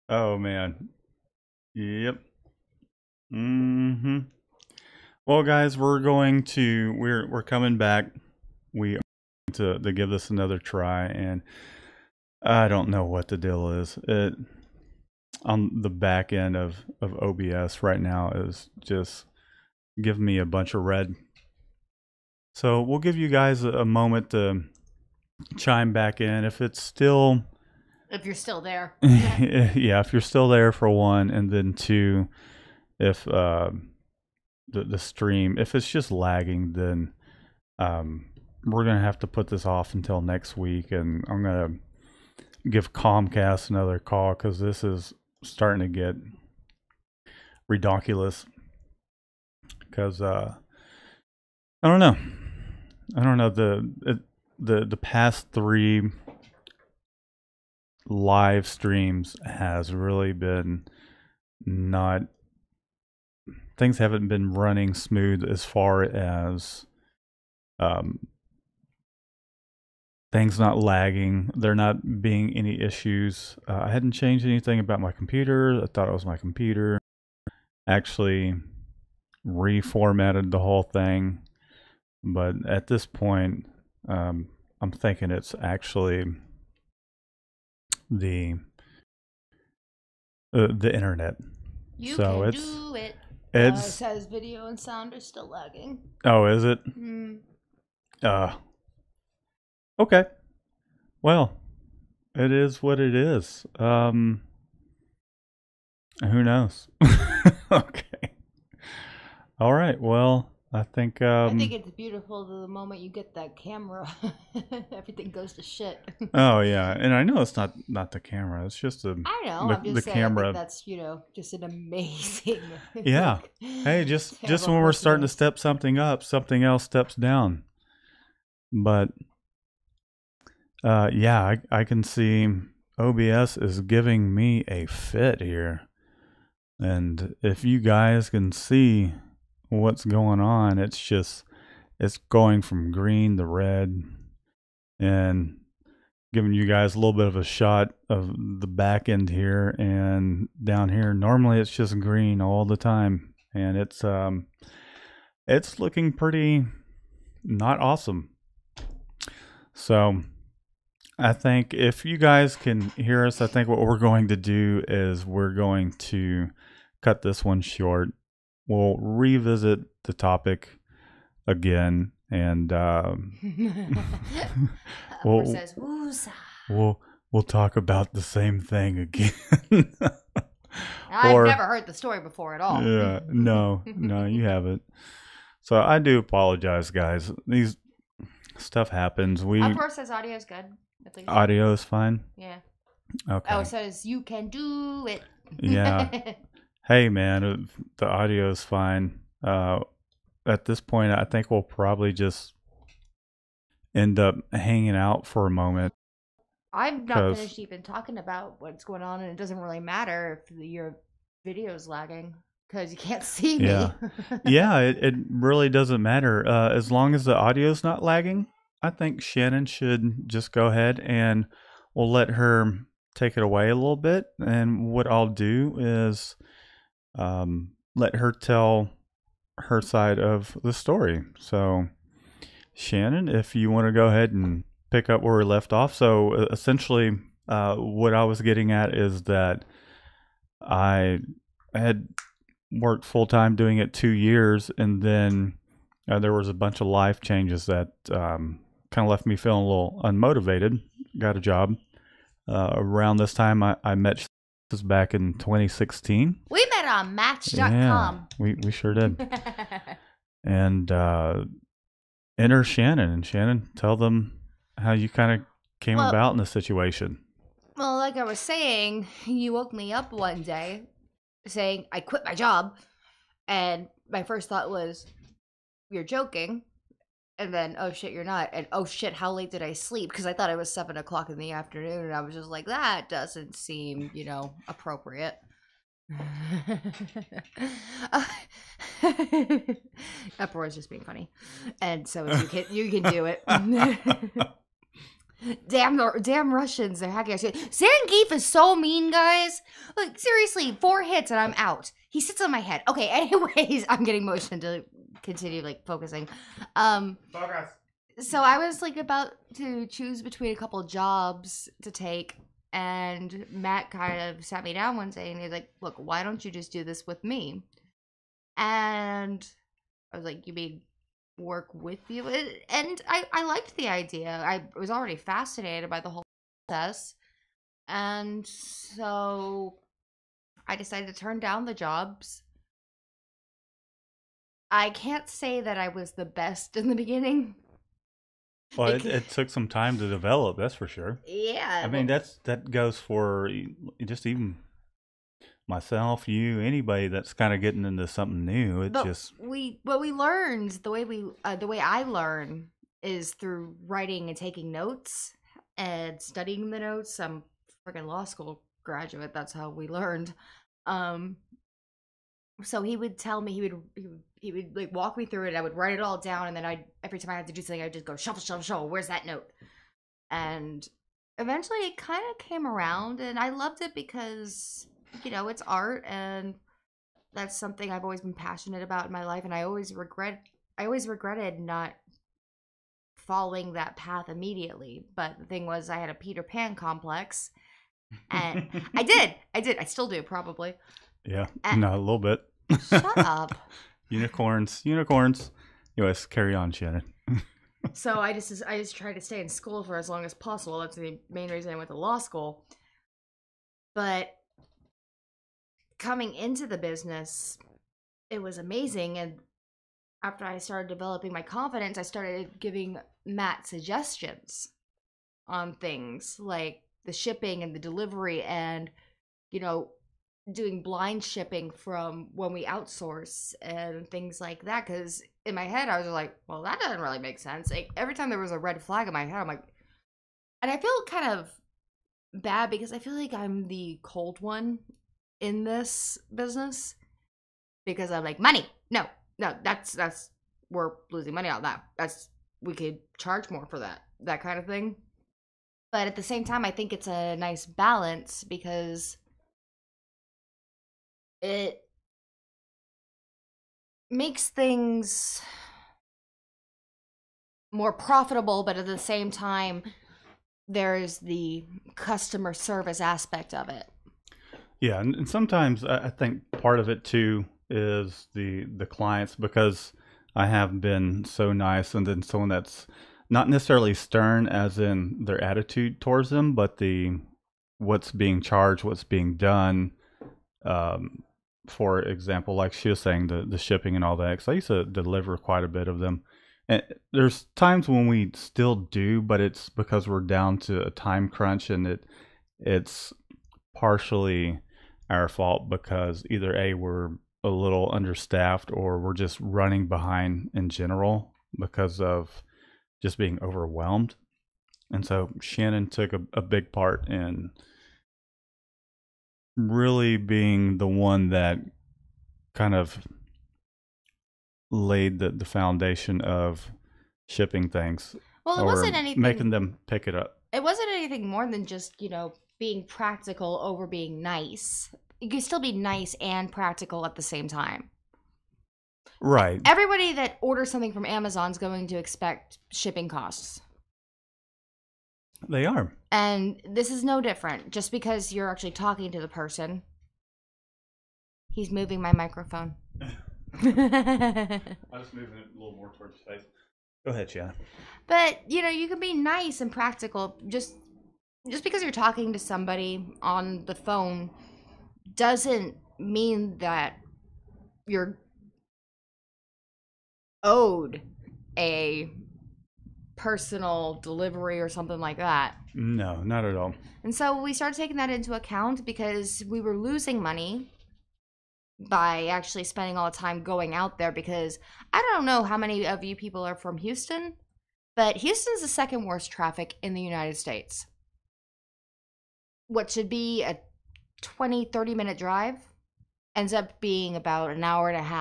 Oh man. Yep. Mm-hmm. Well, guys, we're coming back. We are going to give this another try, and I don't know what the deal is. It on the back end of OBS right now is just giving me a bunch of red. So we'll give you guys a moment to chime back in if it's still. If you're still there. Yeah, if you're still there for one, and then two, if the stream, if it's just lagging, then we're gonna have to put this off until next week, and I'm gonna give Comcast another call because this is starting to get ridiculous. Because I don't know, the past three live streams has really been not, things haven't been running smooth as far as things not lagging. There not being any issues. I hadn't changed anything about my computer. I thought it was my computer. Actually reformatted the whole thing, but at this point, I'm thinking it's actually the internet. You so can it's do it. it says video and sound are still lagging. Oh, is it? Okay. Well, it is what it is. Who knows? Okay. All right. Well, I think I think it's beautiful the moment you get that camera. Everything goes to shit. Oh yeah, and I know it's not the camera. It's just I know. I'm just saying. camera. I think that's just an amazing. Yeah. Hey, just when we're starting to step something up, something else steps down. But yeah, I can see OBS is giving me a fit here, and if you guys can see what's going on, it's going from green to red, and giving you guys a little bit of a shot of the back end here and down here. Normally it's just green all the time, and it's looking pretty not awesome. So I think if you guys can hear us, I think what we're going to do is we're going to cut this one short. We'll revisit the topic again, and we'll talk about the same thing again. I've never heard the story before at all. Yeah, no, you haven't. So I do apologize, guys. These stuff happens. Of course, says audio is good. At least. Audio is fine. Yeah. Okay. Oh, it says you can do it. Yeah. Hey, man, the audio is fine. At this point, I think we'll probably just end up hanging out for a moment. I'm not finished even talking about what's going on, and it doesn't really matter if your video is lagging because you can't see me. Yeah, yeah, it really doesn't matter. As long as the audio is not lagging, I think Shannon should just go ahead and we'll let her take it away a little bit. And what I'll do is let her tell her side of the story. So, Shannon, if you want to go ahead and pick up where we left off. So, essentially, what I was getting at is that I had worked full time doing it 2 years, and then there was a bunch of life changes that kind of left me feeling a little unmotivated. Got a job. Around this time, I met this back in 2016. We met on Match.com. Yeah, we sure did. And enter Shannon. And Shannon, tell them how you kind of came about in the situation. Well, like I was saying, you woke me up one day saying I quit my job, and my first thought was, you're joking. And then, oh shit, you're not. And oh shit, how late did I sleep? Because I thought it was 7 o'clock in the afternoon, and I was just like, that doesn't seem, appropriate. Uproar is just being funny, and so you can do it. Damn Russians, they're hacking us. Zangief is so mean, guys. Like, seriously, 4 hits and I'm out. He sits on my head. Okay, anyways, I'm getting motion to continue, like, focusing. Focus. So I was, like, about to choose between a couple jobs to take, and Matt kind of sat me down one day and he's like, look, why don't you just do this with me? And I was like, you mean work with you? And I liked the idea. I was already fascinated by the whole process. And so I decided to turn down the jobs. I can't say that I was the best in the beginning. Well, it took some time to develop, that's for sure. Yeah. I mean, that goes for just even myself, you, anybody that's kind of getting into something new. It just we learned the way I learn is through writing and taking notes and studying the notes. I'm a freaking law school graduate. That's how we learned. So he would tell me, he would like walk me through it. I would write it all down, and then every time I had to do something, I'd just go shuffle, shuffle, shuffle. Where's that note? And eventually, it kind of came around, and I loved it because it's art, and that's something I've always been passionate about in my life, and I always regretted not following that path immediately. But the thing was, I had a Peter Pan complex, and I still do, probably. Yeah, no, a little bit. Shut up. Unicorns. Anyways, carry on, Shannon. So I just tried to stay in school for as long as possible. That's the main reason I went to law school. But coming into the business, it was amazing. And after I started developing my confidence, I started giving Matt suggestions on things like the shipping and the delivery, and doing blind shipping from when we outsource and things like that. Because in my head, I was like, well, that doesn't really make sense. Like, every time there was a red flag in my head, I'm like, and I feel kind of bad because I feel like I'm the cold one in this business, because I'm like, money. No, that's we're losing money on that. We could charge more for that kind of thing. But at the same time, I think it's a nice balance because it makes things more profitable, but at the same time, there's the customer service aspect of it. Yeah, and sometimes I think part of it too is the clients, because I have been so nice, and then someone that's not necessarily stern as in their attitude towards them, but what's being charged, what's being done. For example, like she was saying, the shipping and all that, because I used to deliver quite a bit of them. And there's times when we still do, but it's because we're down to a time crunch, and it's partially our fault because either A, we're a little understaffed, or we're just running behind in general because of just being overwhelmed. And so Shannon took a big part in really being the one that kind of laid the foundation of shipping things. Well, it wasn't anything, making them pick it up. It wasn't anything more than just, being practical over being nice. You can still be nice and practical at the same time. Right. Everybody that orders something from Amazon is going to expect shipping costs. They are. And this is no different. Just because you're actually talking to the person. He's moving my microphone. I was moving it a little more towards your face. Go ahead, Shannon. But, you can be nice and practical. Just because you're talking to somebody on the phone doesn't mean that you're owed a personal delivery or something like that. No, not at all. And so we started taking that into account because we were losing money by actually spending all the time going out there, because I don't know how many of you people are from Houston, but Houston's the second worst traffic in the United States. What should be a 20-30 minute drive ends up being about an hour and a half.